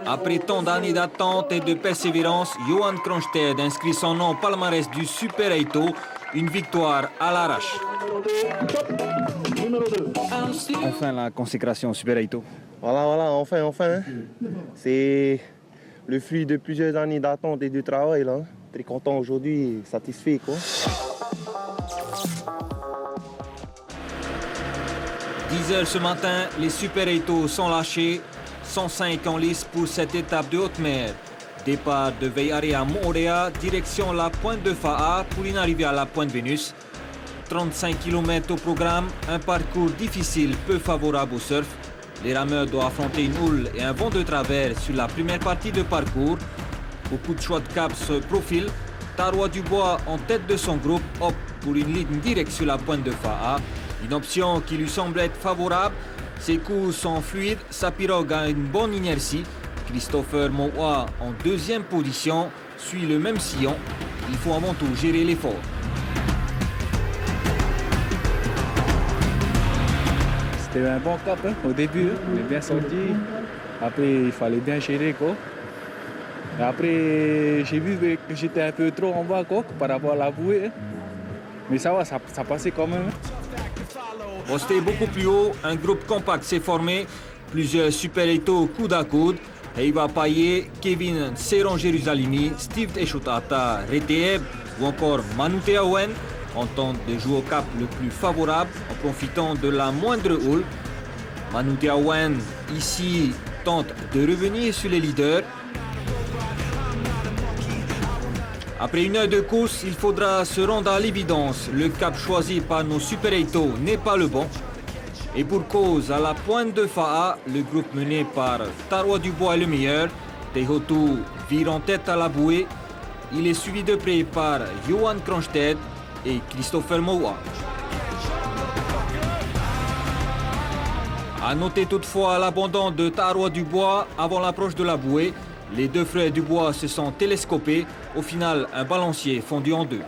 Après tant d'années d'attente et de persévérance, Johan Kronstedt inscrit son nom au palmarès du Super 8, une victoire à l'arrache. Enfin la consécration au Super 8. Voilà, enfin. Hein. C'est le fruit de plusieurs années d'attente et de travail. Là. Très content aujourd'hui, satisfait. Quoi. 10h ce matin, les Super 8 sont lâchés. 105 en lice pour cette étape de haute mer. Départ de Veiarea Moorea, direction la pointe de Fa'a pour une arrivée à la pointe Vénus. 35 km au programme, un parcours difficile, peu favorable au surf. Les rameurs doivent affronter une houle et un vent de travers sur la première partie de parcours. Beaucoup de choix de cap se profilent. Tarois Dubois, en tête de son groupe, opte pour une ligne directe sur la pointe de Fa'a. Une option qui lui semble être favorable. Ses coups sont fluides, sa pirogue a une bonne inertie. Christopher Moua, en deuxième position, suit le même sillon. Il faut avant tout gérer l'effort. C'était un bon cap au début, on est bien sorti. Après, il fallait bien gérer. Quoi. Et après, j'ai vu que j'étais un peu trop en bas quoi, par rapport à la bouée. Mais ça va, ça passait quand même. Posté beaucoup plus haut, un groupe compact s'est formé, plusieurs Super 8 coude à coude. Eiva Paye, Kevin Seron Jérusalemi, Steve Eshotata Reteeb ou encore Manute Awen tentent de jouer au cap le plus favorable en profitant de la moindre houle. Manute Awen ici tente de revenir sur les leaders. Après une heure de course, il faudra se rendre à l'évidence. Le cap choisi par nos Super 8 n'est pas le bon. Et pour cause, à la pointe de Fa'a, le groupe mené par Tarois Dubois est le meilleur. Tehotu vire en tête à la bouée. Il est suivi de près par Johan Kronstedt et Christopher Moua. A noter toutefois l'abandon de Tarois Dubois avant l'approche de la bouée. Les deux frères Dubois se sont télescopés. Au final, un balancier fondu en deux.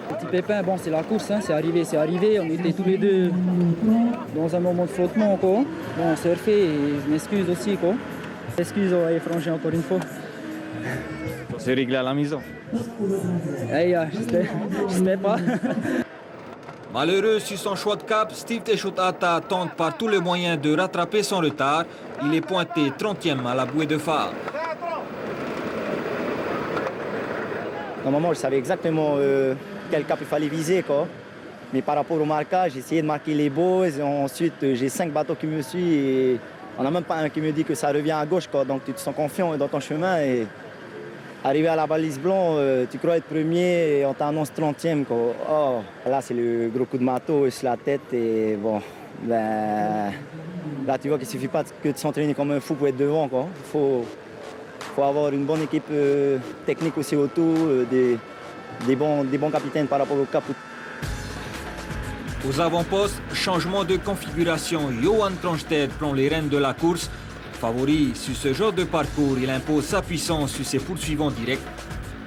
Petit pépin, bon, c'est la course, hein, c'est arrivé. On était tous les deux dans un moment de flottement. Quoi. Bon, on surfait et je m'excuse aussi. Quoi. Excuse, on va effranger encore une fois. C'est réglé à la maison. Hey, j'espère pas. Malheureux sur son choix de cap, Steve Eshotata tente par tous les moyens de rattraper son retard. Il est pointé 30e à la bouée de Fa'a. Normalement, je savais exactement quel cap il fallait viser. Quoi. Mais par rapport au marquage, j'ai essayé de marquer les beaux. Ensuite, j'ai 5 bateaux qui me suivent et on n'a même pas un qui me dit que ça revient à gauche. Quoi. Donc tu te sens confiant dans ton chemin. Et arrivé à la balise blanc, tu crois être premier et on t'annonce 30e. Quoi. Oh, là, c'est le gros coup de marteau sur la tête. Et bon, ben, là, tu vois qu'il ne suffit pas que de s'entraîner comme un fou pour être devant. Il faut avoir une bonne équipe technique aussi autour, des bons capitaines par rapport au cap. Aux avant-postes, changement de configuration. Johan Kronstedt prend les rênes de la course. Favori sur ce genre de parcours, il impose sa puissance sur ses poursuivants directs.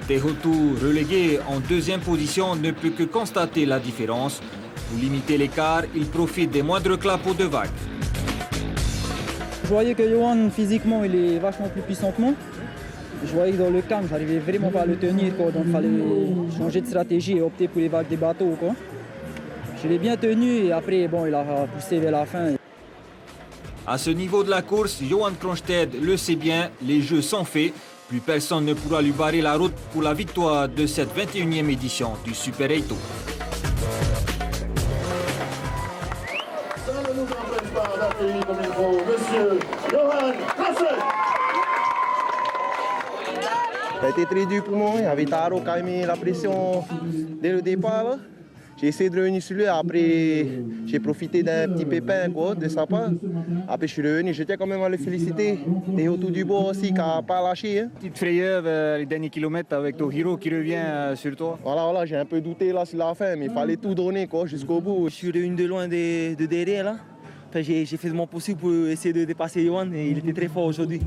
Tehotu, relégué en deuxième position, ne peut que constater la différence. Pour limiter l'écart, il profite des moindres clapots de vagues. Je voyais que Johan, physiquement, il est vachement plus puissant que moi. Je voyais que dans le calme, j'arrivais vraiment pas à le tenir. Quoi. Donc il fallait changer de stratégie et opter pour les vagues des bateaux. Quoi. Je l'ai bien tenu et après, bon, il a poussé vers la fin. À ce niveau de la course, Johan Kronstedt le sait bien, les jeux sont faits. Plus personne ne pourra lui barrer la route pour la victoire de cette 21e édition du Super 8. Monsieur Johan Kronstedt. Ça a été très dur pour moi. Il y avait Taro qui a mis la pression dès le départ. Là. J'ai essayé de revenir sur lui, après j'ai profité d'un petit pépin quoi, de sa part. Après je suis revenu, j'étais quand même à le féliciter. Théo Dubois aussi qui n'a pas lâché. Hein. Petite frayeur les derniers kilomètres avec Tohiro qui revient sur toi. Voilà, j'ai un peu douté là sur la fin, mais il fallait tout donner quoi, jusqu'au bout. Je suis revenu de loin de derrière là. Enfin, j'ai fait de mon possible pour essayer de dépasser Johan et il était très fort aujourd'hui.